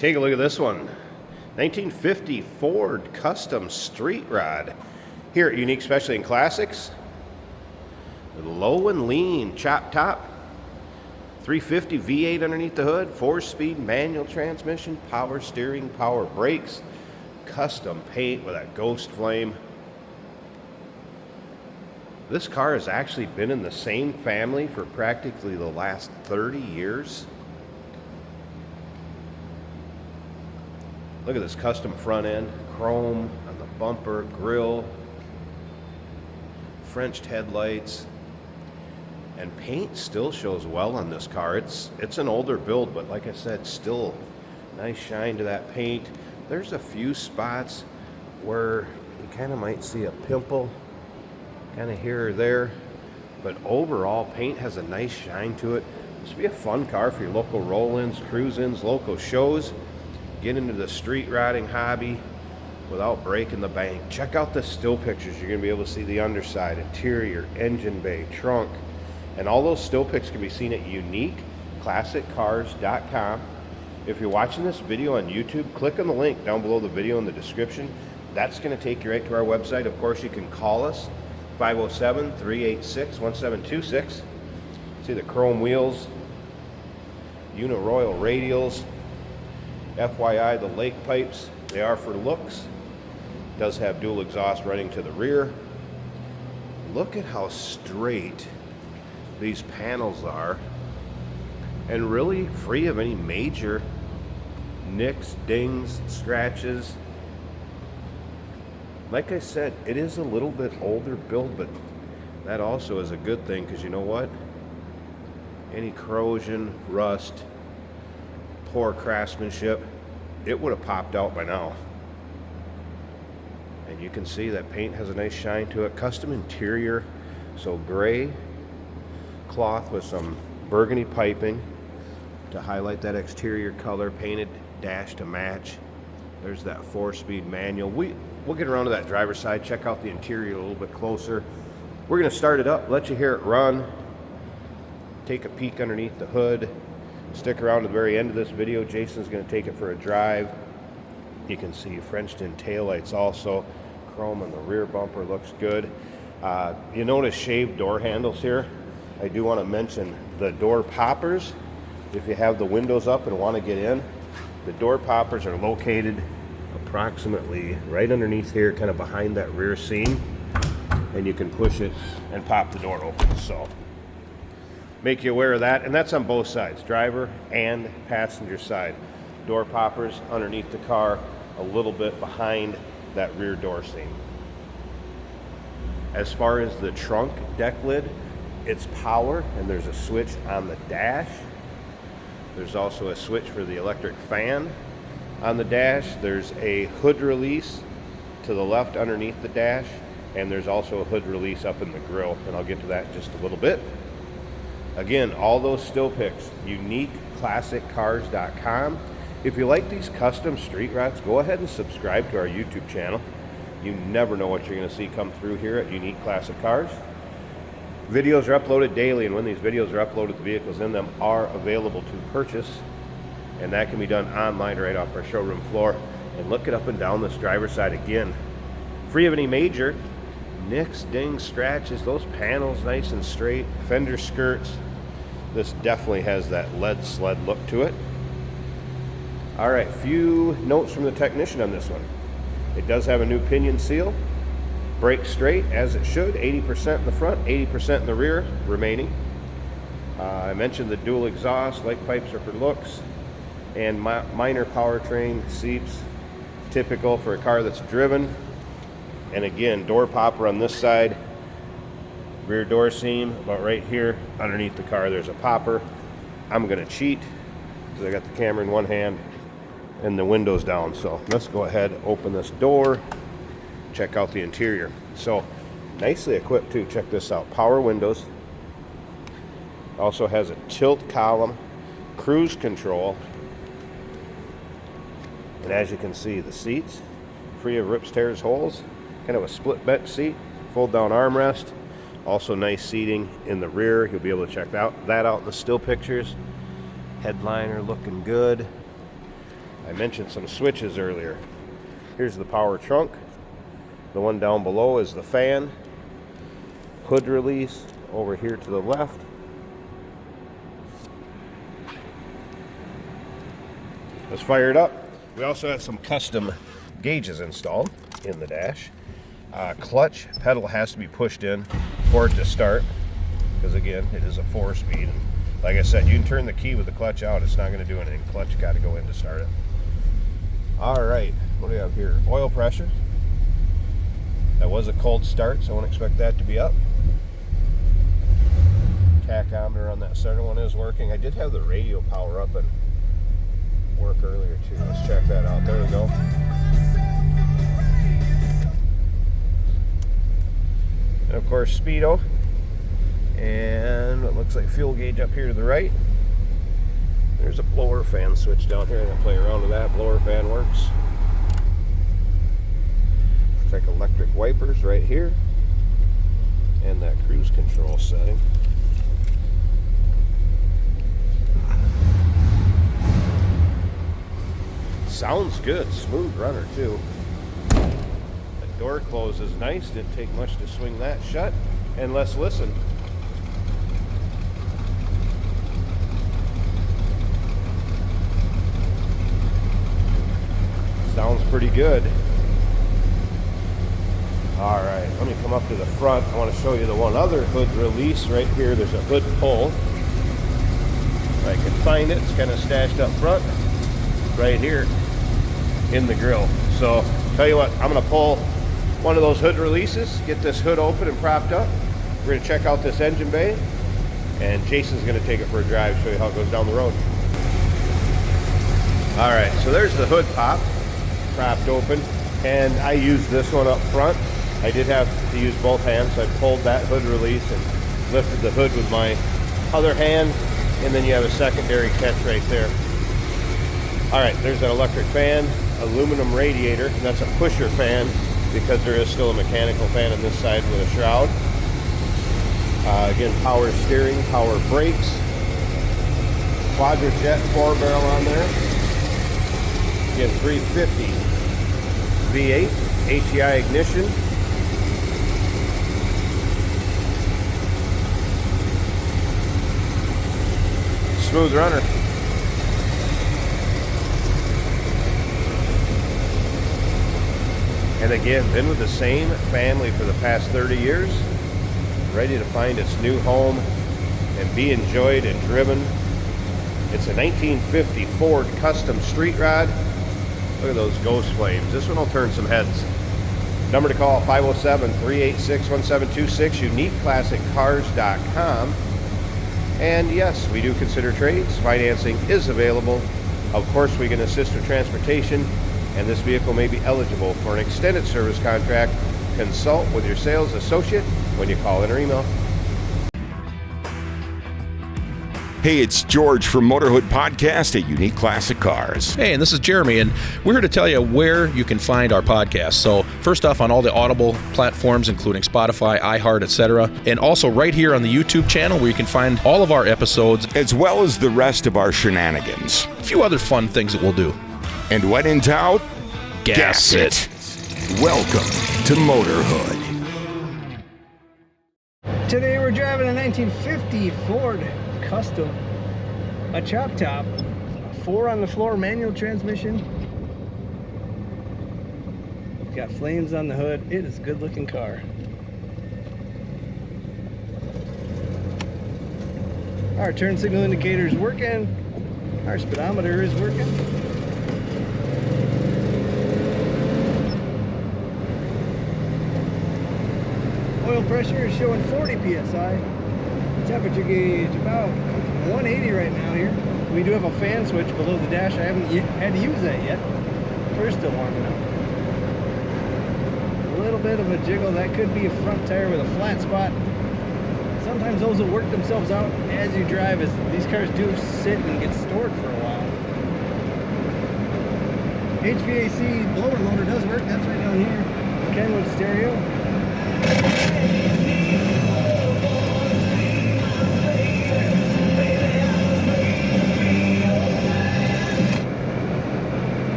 Take a look at this one. 1950 Ford Custom Street Rod. Here at Unique Specialty and Classics. Low and lean chop top. 350 V8 underneath the hood. 4-speed manual transmission. Power steering, power brakes. Custom paint with a ghost flame. This car has actually been in the same family for practically the last 30 years. Look at this custom front end, chrome on the bumper, grille, Frenched headlights, and paint still shows well on this car. It's an older build, but like I said, still nice shine to that paint. There's a few spots where you kind of might see a pimple, kind of here or there, but overall paint has a nice shine to it. This would be a fun car for your local roll-ins, cruise-ins, local shows. Get into the street riding hobby without breaking the bank. Check out the still pictures. You're going to be able to see the underside, interior, engine bay, trunk, and all those still pics can be seen at uniqueclassiccars.com. If you're watching this video on YouTube, click on the link down below the video in the description. That's going to take you right to our website. Of course, you can call us, 507-386-1726. See the chrome wheels, Uniroyal radials. FYI, the lake pipes, they are for looks. Does have dual exhaust running to the rear. Look at how straight these panels are, and really free of any major nicks, dings, scratches. Like I said, it is a little bit older build, but that also is a good thing, because you know what? Any corrosion, rust, poor craftsmanship, it would have popped out by now. And you can see that paint has a nice shine to it. Custom interior, so gray cloth with some burgundy piping to highlight that exterior color, painted dash to match. There's that 4-speed manual. We'll get around to that driver's side, check out the interior a little bit closer. We're going to start it up, let you hear it run, take a peek underneath the hood. Stick around to the very end of this video. Jason's going to take it for a drive. You can see Frenched in taillights also. Chrome on the rear bumper looks good. You notice shaved door handles here. I do want to mention the door poppers. If you have the windows up and want to get in, the door poppers are located approximately right underneath here, kind of behind that rear seam. And you can push it and pop the door open. So make you aware of that, and that's on both sides, driver and passenger side. Door poppers underneath the car, a little bit behind that rear door seam. As far as the trunk deck lid, it's power, and there's a switch on the dash. There's also a switch for the electric fan on the dash. There's a hood release to the left underneath the dash, and there's also a hood release up in the grill, and I'll get to that in just a little bit. Again, all those still pics, uniqueclassiccars.com. If you like these custom street rods, go ahead and subscribe to our YouTube channel. You never know what you're going to see come through here at Unique Classic Cars. Videos are uploaded daily, and when these videos are uploaded, the vehicles in them are available to purchase, and that can be done online right off our showroom floor. And look it up and down this driver's side again. Free of any major nicks, dings, scratches. Those panels nice and straight. Fender skirts. This definitely has that lead sled look to it. All right, few notes from the technician on this one. It does have a new pinion seal. Brakes straight as it should. 80% in the front, 80% in the rear remaining. I mentioned the dual exhaust. Lake pipes are for looks. And minor powertrain seeps. Typical for a car that's driven. And again, door popper on this side, rear door seam, about right here underneath the car there's a popper. I'm gonna cheat because I got the camera in one hand and the windows down. So let's go ahead, open this door, check out the interior. So nicely equipped too, check this out. Power windows, also has a tilt column, cruise control, and as you can see, the seats free of rips, tears, holes. Kind of a split bench seat, fold down armrest. Also nice seating in the rear. You'll be able to check that out in the still pictures. Headliner looking good. I mentioned some switches earlier. Here's the power trunk. The one down below is the fan. Hood release over here to the left. Let's fire it up. We also have some custom gauges installed in the dash. Clutch pedal has to be pushed in for it to start, because again, it is a 4-speed. Like I said, you can turn the key with the clutch out, it's not going to do anything. Clutch got to go in to start it. All right, what do we have here? Oil pressure. That was a cold start, so I wouldn't expect that to be up. Tachometer on that center one is working. I did have the radio power up and work earlier too. Let's check that out. There we go. And of course, speedo. And it looks like fuel gauge up here to the right. There's a blower fan switch down here. I'm going to play around with that. Blower fan works. Looks like electric wipers right here. And that cruise control setting. Sounds good. Smooth runner too. The door closes nice. Didn't take much to swing that shut. And let's listen. Sounds pretty good. All right, let me come up to the front. I want to show you the one other hood release right here. There's a hood pull. If I can find it, it's kind of stashed up front right here in the grill. So tell you what, I'm going to pull one of those hood releases, get this hood open and propped up. We're going to check out this engine bay, and Jason's going to take it for a drive, show you how it goes down the road. All right, so there's the hood pop, propped open, and I used this one up front. I did have to use both hands, so I pulled that hood release and lifted the hood with my other hand, and then you have a secondary catch right there. All right, there's an electric fan, aluminum radiator, and that's a pusher fan because there is still a mechanical fan on this side with a shroud. Again, power steering, power brakes, Quadrajet 4-barrel on there. Again, 350 V8, HEI ignition. Smooth runner. And again, been with the same family for the past 30 years, ready to find its new home and be enjoyed and driven. It's a 1950 Ford Custom Street Rod. Look at those ghost flames. This one will turn some heads. Number to call, 507-386-1726, uniqueclassiccars.com. And yes, we do consider trades. Financing is available. Of course, we can assist with transportation, and this vehicle may be eligible for an extended service contract. Consult with your sales associate when you call in or email. Hey, it's George from Motorhood Podcast at Unique Classic Cars. Hey, and this is Jeremy, and we're here to tell you where you can find our podcast. So first off, on all the Audible platforms, including Spotify, iHeart, etc., and also right here on the YouTube channel where you can find all of our episodes, as well as the rest of our shenanigans. A few other fun things that we'll do. And when in doubt, gas it. Welcome to Motorhood. Today we're driving a 1950 Ford Custom, a chop top, 4 on the floor manual transmission. Got flames on the hood. It is a good looking car. Our turn signal indicator is working. Our speedometer is working. Oil pressure is showing 40 psi. Temperature gauge about 180 right now here. We do have a fan switch below the dash. I haven't had to use that yet. We're still warming up. A little bit of a jiggle. That could be a front tire with a flat spot. Sometimes those will work themselves out as you drive, as these cars do sit and get stored for a while. HVAC blower motor does work. That's right down here. Kenwood stereo.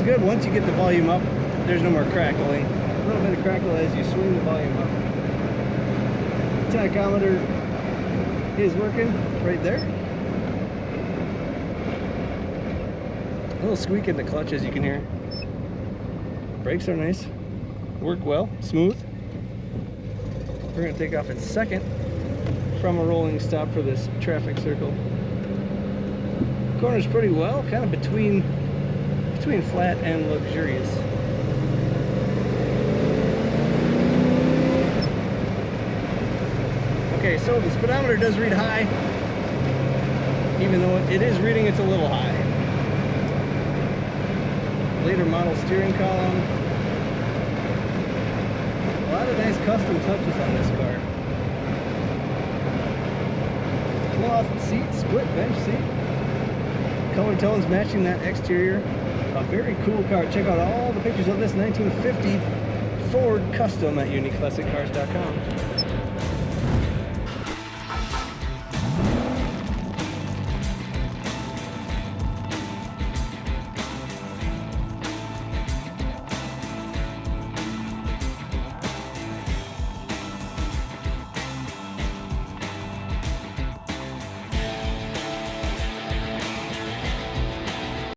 good. Once you get the volume up, there's no more crackling. A little bit of crackle as you swing the volume up. Tachometer is working right there. A little squeak in the clutch, as you can hear. Brakes are nice, work well, smooth. We're going to take off in second from a rolling stop for this traffic circle. Corners pretty well, kind of between flat and luxurious. Okay, so the speedometer does read high, even though it is reading it's a little high. Later model steering column. A lot of nice custom touches on this car. Cloth seat, split bench seat. Color tones matching that exterior. A very cool car. Check out all the pictures of this 1950 Ford Custom at uniqueclassiccars.com.